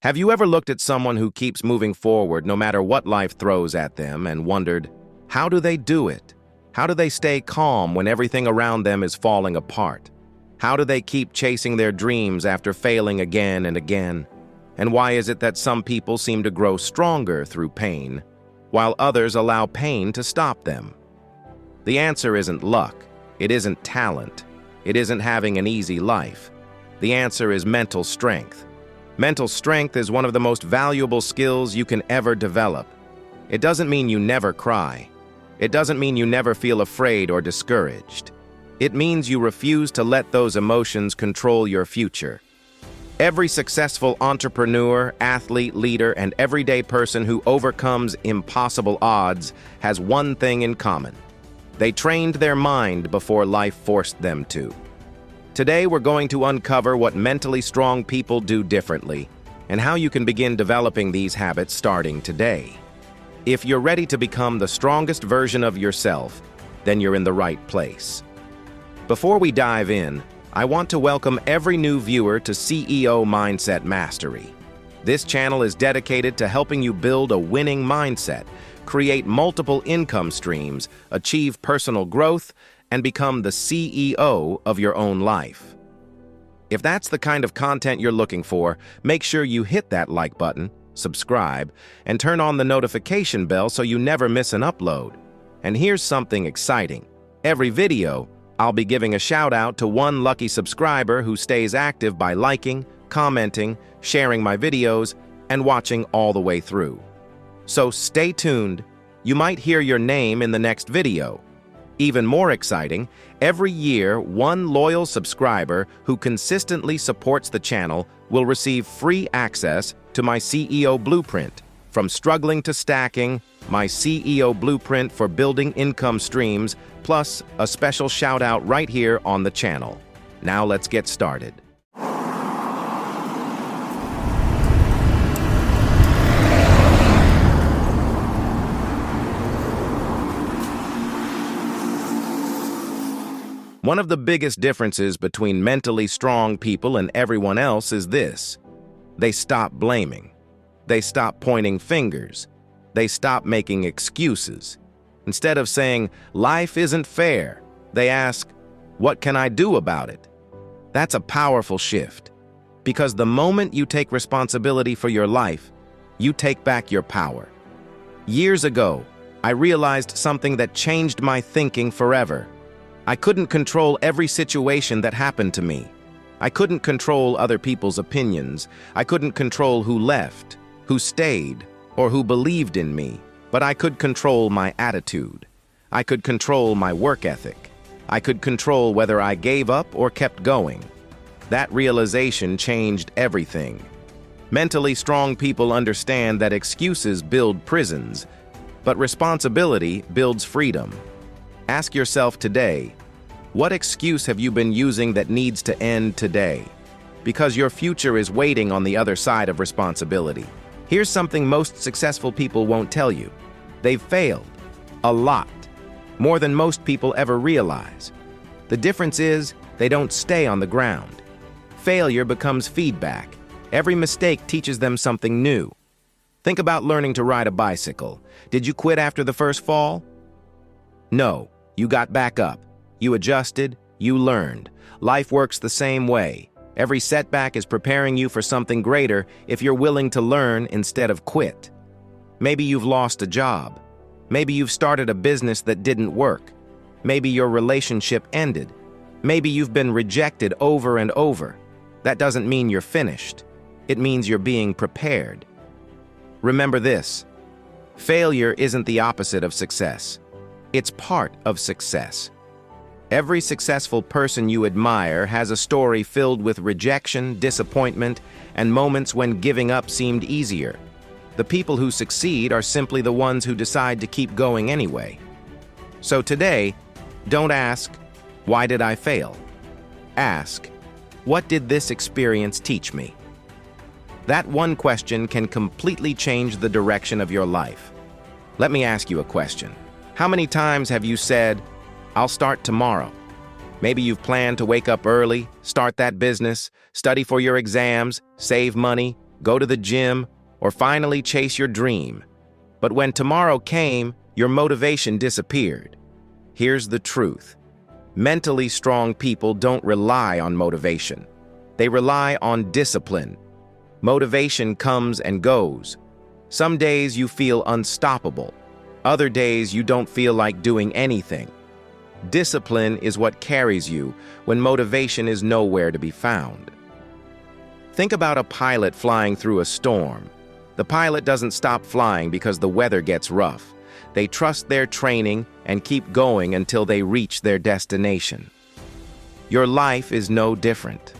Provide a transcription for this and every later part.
Have you ever looked at someone who keeps moving forward no matter what life throws at them and wondered, how do they do it? How do they stay calm when everything around them is falling apart? How do they keep chasing their dreams after failing again and again? And why is it that some people seem to grow stronger through pain, while others allow pain to stop them? The answer isn't luck. It isn't talent. It isn't having an easy life. The answer is mental strength. Mental strength is one of the most valuable skills you can ever develop. It doesn't mean you never cry. It doesn't mean you never feel afraid or discouraged. It means you refuse to let those emotions control your future. Every successful entrepreneur, athlete, leader, and everyday person who overcomes impossible odds has one thing in common. They trained their mind before life forced them to. Today, we're going to uncover what mentally strong people do differently and how you can begin developing these habits starting today. If you're ready to become the strongest version of yourself, then you're in the right place. Before we dive in, I want to welcome every new viewer to CEO Mindset Mastery. This channel is dedicated to helping you build a winning mindset, create multiple income streams, achieve personal growth, and become the CEO of your own life. If that's the kind of content you're looking for, make sure you hit that like button, subscribe, and turn on the notification bell so you never miss an upload. And here's something exciting. Every video, I'll be giving a shout out to one lucky subscriber who stays active by liking, commenting, sharing my videos, and watching all the way through. So stay tuned. You might hear your name in the next video. Even more exciting, every year, one loyal subscriber who consistently supports the channel will receive free access to my CEO Blueprint. From struggling to stacking, my CEO Blueprint for building income streams, plus a special shout out right here on the channel. Now let's get started. One of the biggest differences between mentally strong people and everyone else is this: they stop blaming. They stop pointing fingers. They stop making excuses. Instead of saying, "Life isn't fair," they ask, "What can I do about it?" That's a powerful shift, because the moment you take responsibility for your life, you take back your power. Years ago, I realized something that changed my thinking forever. I couldn't control every situation that happened to me. I couldn't control other people's opinions. I couldn't control who left, who stayed, or who believed in me. But I could control my attitude. I could control my work ethic. I could control whether I gave up or kept going. That realization changed everything. Mentally strong people understand that excuses build prisons, but responsibility builds freedom. Ask yourself today, what excuse have you been using that needs to end today? Because your future is waiting on the other side of responsibility. Here's something most successful people won't tell you. They've failed. A lot. More than most people ever realize. The difference is, they don't stay on the ground. Failure becomes feedback. Every mistake teaches them something new. Think about learning to ride a bicycle. Did you quit after the first fall? No. You got back up. You adjusted. You learned. Life works the same way. Every setback is preparing you for something greater if you're willing to learn instead of quit. Maybe you've lost a job. Maybe you've started a business that didn't work. Maybe your relationship ended. Maybe you've been rejected over and over. That doesn't mean you're finished. It means you're being prepared. Remember this: failure isn't the opposite of success. It's part of success. Every successful person you admire has a story filled with rejection, disappointment, and moments when giving up seemed easier. The people who succeed are simply the ones who decide to keep going anyway. So today, don't ask, "Why did I fail?" Ask, "What did this experience teach me?" That one question can completely change the direction of your life. Let me ask you a question. How many times have you said, "I'll start tomorrow"? Maybe you've planned to wake up early, start that business, study for your exams, save money, go to the gym, or finally chase your dream. But when tomorrow came, your motivation disappeared. Here's the truth. Mentally strong people don't rely on motivation. They rely on discipline. Motivation comes and goes. Some days you feel unstoppable. Other days you don't feel like doing anything. Discipline is what carries you when motivation is nowhere to be found. Think about a pilot flying through a storm. The pilot doesn't stop flying because the weather gets rough. They trust their training and keep going until they reach their destination. Your life is no different.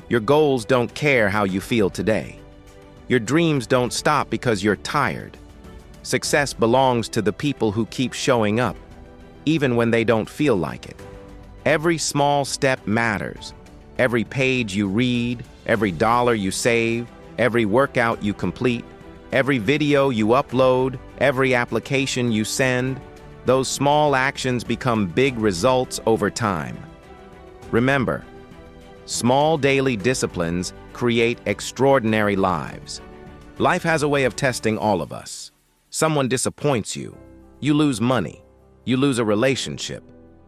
Your goals don't care how you feel today. Your dreams don't stop because you're tired. Success belongs to the people who keep showing up, even when they don't feel like it. Every small step matters. Every page you read, every dollar you save, every workout you complete, every video you upload, every application you send, those small actions become big results over time. Remember, small daily disciplines create extraordinary lives. Life has a way of testing all of us. Someone disappoints you. You lose money. You lose a relationship.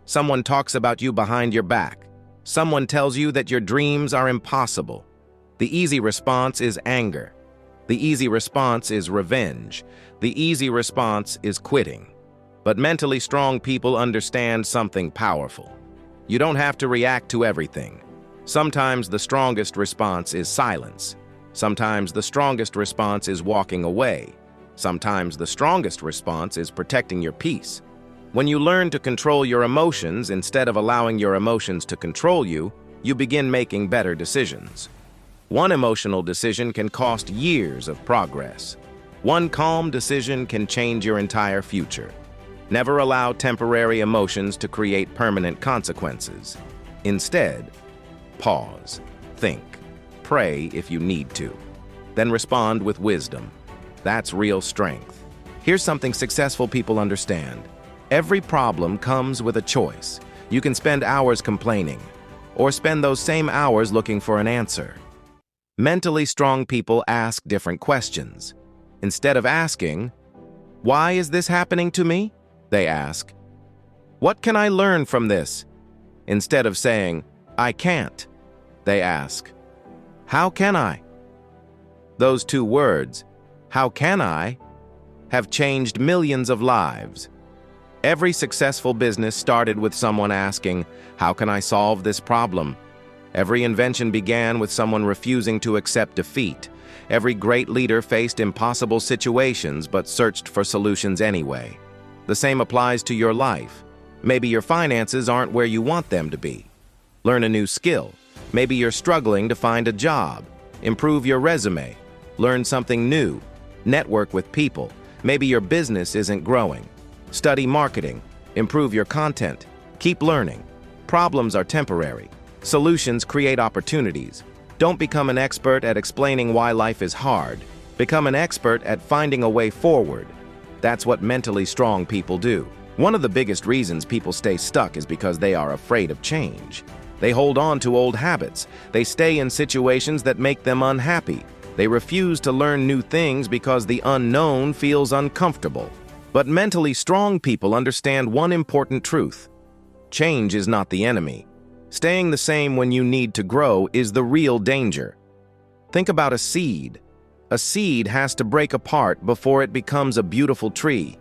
Someone talks about you behind your back. Someone tells you that your dreams are impossible. The easy response is anger. The easy response is revenge. The easy response is quitting. But mentally strong people understand something powerful. You don't have to react to everything. Sometimes the strongest response is silence. Sometimes the strongest response is walking away. Sometimes the strongest response is protecting your peace. When you learn to control your emotions instead of allowing your emotions to control you, you begin making better decisions. One emotional decision can cost years of progress. One calm decision can change your entire future. Never allow temporary emotions to create permanent consequences. Instead, pause, think, pray if you need to. Then respond with wisdom. That's real strength. Here's something successful people understand. Every problem comes with a choice. You can spend hours complaining, or spend those same hours looking for an answer. Mentally strong people ask different questions. Instead of asking, "Why is this happening to me?" they ask, "What can I learn from this?" Instead of saying, "I can't," they ask, "How can I?" Those two words, "How can I?" have changed millions of lives. Every successful business started with someone asking, "How can I solve this problem?" Every invention began with someone refusing to accept defeat. Every great leader faced impossible situations but searched for solutions anyway. The same applies to your life. Maybe your finances aren't where you want them to be. Learn a new skill. Maybe you're struggling to find a job. Improve your resume. Learn something new. Network with people. Maybe your business isn't growing. Study marketing. Improve your content. Keep learning. Problems are temporary. Solutions create opportunities. Don't become an expert at explaining why life is hard. Become an expert at finding a way forward. That's what mentally strong people do. One of the biggest reasons people stay stuck is because they are afraid of change. They hold on to old habits. They stay in situations that make them unhappy. They refuse to learn new things because the unknown feels uncomfortable. But mentally strong people understand one important truth. Change is not the enemy. Staying the same when you need to grow is the real danger. Think about a seed. A seed has to break apart before it becomes a beautiful tree.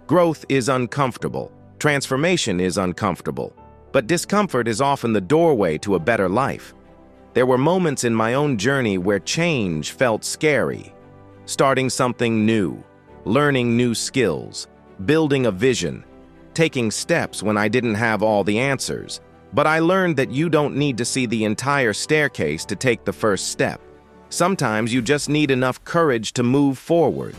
Growth is uncomfortable. Transformation is uncomfortable. But discomfort is often the doorway to a better life. There were moments in my own journey where change felt scary. Starting something new, learning new skills, building a vision, taking steps when I didn't have all the answers. But I learned that you don't need to see the entire staircase to take the first step. Sometimes you just need enough courage to move forward.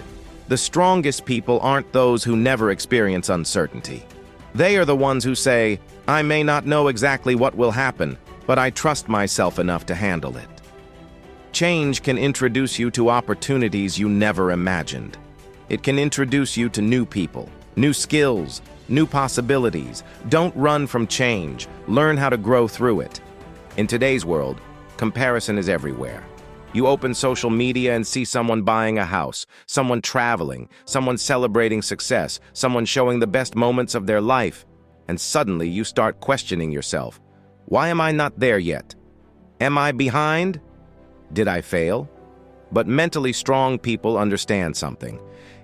The strongest people aren't those who never experience uncertainty. They are the ones who say, "I may not know exactly what will happen, but I trust myself enough to handle it." Change can introduce you to opportunities you never imagined. It can introduce you to new people, new skills, new possibilities. Don't run from change. Learn how to grow through it. In today's world, comparison is everywhere. You open social media and see someone buying a house, someone traveling, someone celebrating success, someone showing the best moments of their life. And suddenly you start questioning yourself. Why am I not there yet? Am I behind? Did I fail? But mentally strong people understand something.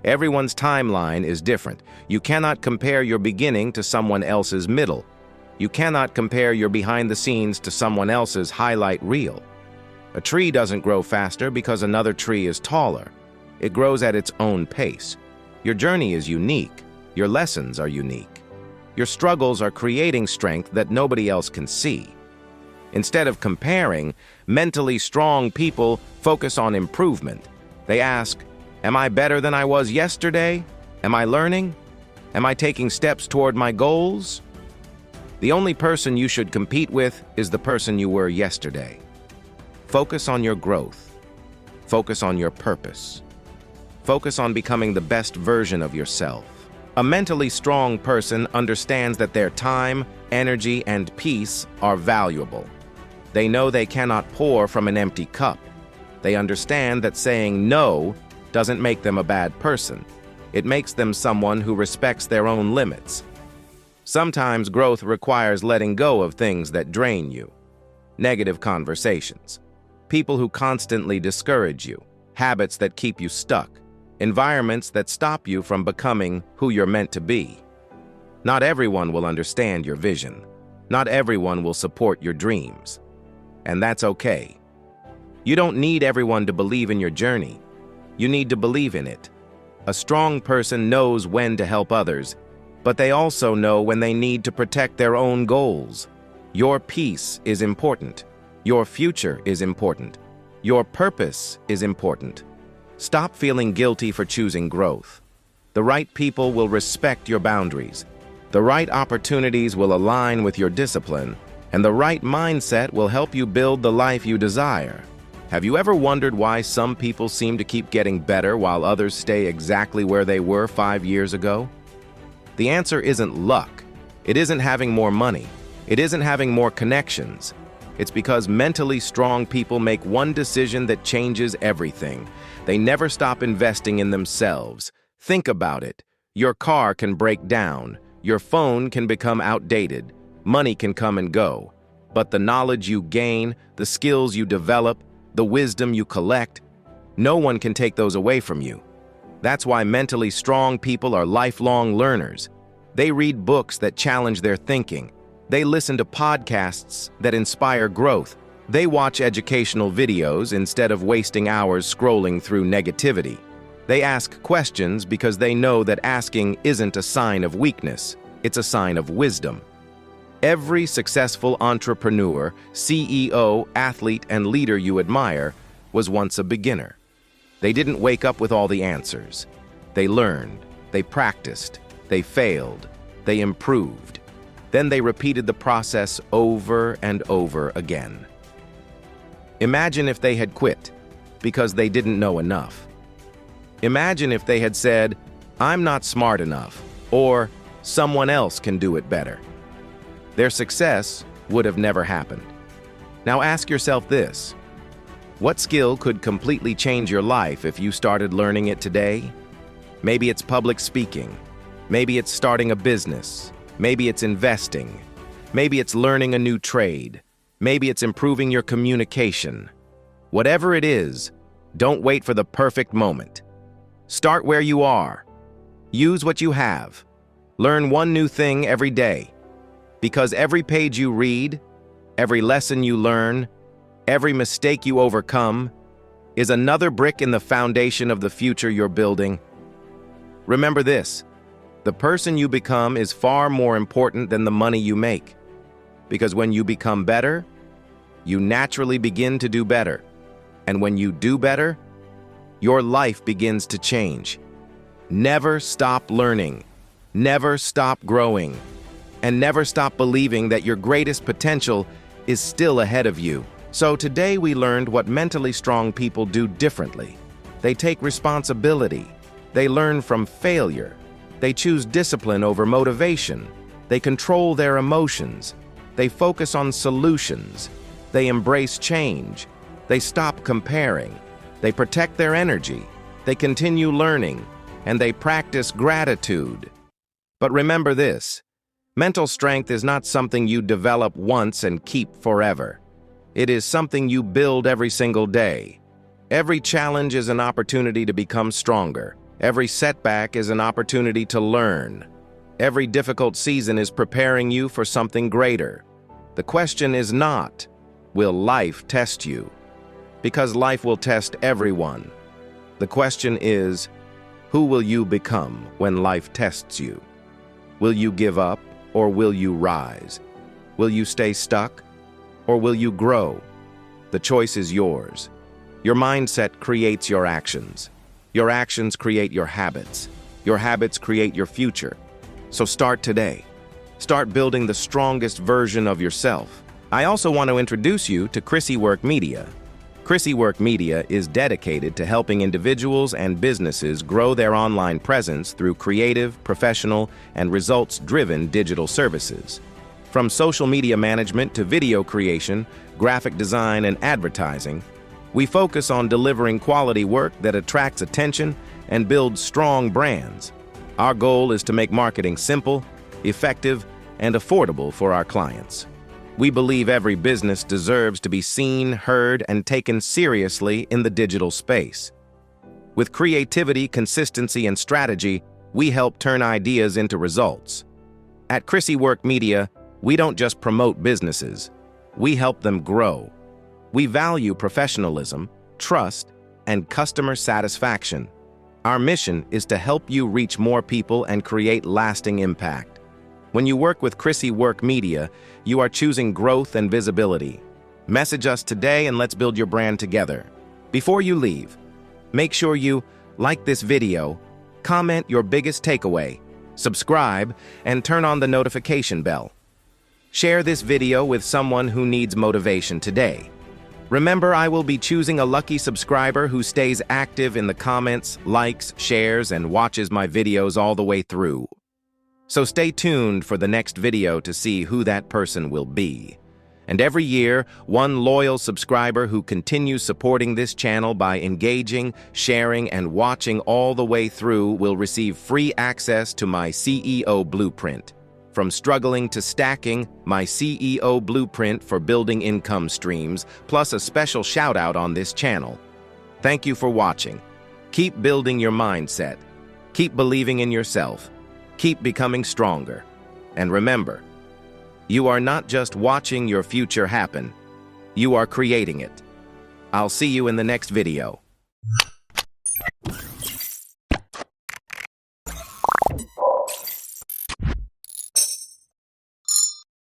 Everyone's timeline is different. You cannot compare your beginning to someone else's middle. You cannot compare your behind the scenes to someone else's highlight reel. A tree doesn't grow faster because another tree is taller. It grows at its own pace. Your journey is unique. Your lessons are unique. Your struggles are creating strength that nobody else can see. Instead of comparing, mentally strong people focus on improvement. They ask, am I better than I was yesterday? Am I learning? Am I taking steps toward my goals? The only person you should compete with is the person you were yesterday. Focus on your growth. Focus on your purpose. Focus on becoming the best version of yourself. A mentally strong person understands that their time, energy, and peace are valuable. They know they cannot pour from an empty cup. They understand that saying no doesn't make them a bad person. It makes them someone who respects their own limits. Sometimes growth requires letting go of things that drain you. Negative conversations. People who constantly discourage you. Habits that keep you stuck. Environments that stop you from becoming who you're meant to be. Not everyone will understand your vision. Not everyone will support your dreams. And that's okay. You don't need everyone to believe in your journey. You need to believe in it. A strong person knows when to help others, but they also know when they need to protect their own goals. Your peace is important. Your future is important. Your purpose is important. Stop feeling guilty for choosing growth. The right people will respect your boundaries. The right opportunities will align with your discipline, and the right mindset will help you build the life you desire. Have you ever wondered why some people seem to keep getting better while others stay exactly where they were 5 years ago? The answer isn't luck. It isn't having more money. It isn't having more connections. It's because mentally strong people make one decision that changes everything. They never stop investing in themselves. Think about it. Your car can break down. Your phone can become outdated. Money can come and go. But the knowledge you gain, the skills you develop, the wisdom you collect, no one can take those away from you. That's why mentally strong people are lifelong learners. They read books that challenge their thinking. They listen to podcasts that inspire growth. They watch educational videos instead of wasting hours scrolling through negativity. They ask questions because they know that asking isn't a sign of weakness, it's a sign of wisdom. Every successful entrepreneur, CEO, athlete, and leader you admire was once a beginner. They didn't wake up with all the answers. They learned, they practiced, they failed, they improved. Then they repeated the process over and over again. Imagine if they had quit because they didn't know enough. Imagine if they had said, "I'm not smart enough," or "someone else can do it better." Their success would have never happened. Now ask yourself this: what skill could completely change your life if you started learning it today? Maybe it's public speaking. Maybe it's starting a business. Maybe it's investing. Maybe it's learning a new trade. Maybe it's improving your communication. Whatever it is, don't wait for the perfect moment. Start where you are. Use what you have. Learn one new thing every day. Because every page you read, every lesson you learn, every mistake you overcome is another brick in the foundation of the future you're building. Remember this: the person you become is far more important than the money you make. Because when you become better, you naturally begin to do better. And when you do better, your life begins to change. Never stop learning. Never stop growing. And never stop believing that your greatest potential is still ahead of you. So today we learned what mentally strong people do differently. They take responsibility. They learn from failure. They choose discipline over motivation. They control their emotions. They focus on solutions. They embrace change. They stop comparing. They protect their energy. They continue learning. And they practice gratitude. But remember this: mental strength is not something you develop once and keep forever. It is something you build every single day. Every challenge is an opportunity to become stronger. Every setback is an opportunity to learn. Every difficult season is preparing you for something greater. The question is not, will life test you? Because life will test everyone. The question is, who will you become when life tests you? Will you give up, or will you rise? Will you stay stuck, or will you grow? The choice is yours. Your mindset creates your actions. Your actions create your habits. Your habits create your future. So start today. Start building the strongest version of yourself. I also want to introduce you to Chrissy Work Media. Chrissy Work Media is dedicated to helping individuals and businesses grow their online presence through creative, professional, and results-driven digital services. From social media management to video creation, graphic design, and advertising, we focus on delivering quality work that attracts attention and builds strong brands. Our goal is to make marketing simple, effective, and affordable for our clients. We believe every business deserves to be seen, heard, and taken seriously in the digital space. With creativity, consistency, and strategy, we help turn ideas into results. At Chrissy Work Media, we don't just promote businesses, we help them grow. We value professionalism, trust, and customer satisfaction. Our mission is to help you reach more people and create lasting impact. When you work with Chrissy Work Media, you are choosing growth and visibility. Message us today and let's build your brand together. Before you leave, make sure you like this video, comment your biggest takeaway, subscribe, and turn on the notification bell. Share this video with someone who needs motivation today. Remember, I will be choosing a lucky subscriber who stays active in the comments, likes, shares, and watches my videos all the way through. So stay tuned for the next video to see who that person will be. And every year, one loyal subscriber who continues supporting this channel by engaging, sharing, and watching all the way through will receive free access to my CEO Blueprint. From struggling to stacking, my CEO Blueprint for building income streams, plus a special shout-out on this channel. Thank you for watching. Keep building your mindset. Keep believing in yourself. Keep becoming stronger. And remember, you are not just watching your future happen, you are creating it. I'll see you in the next video.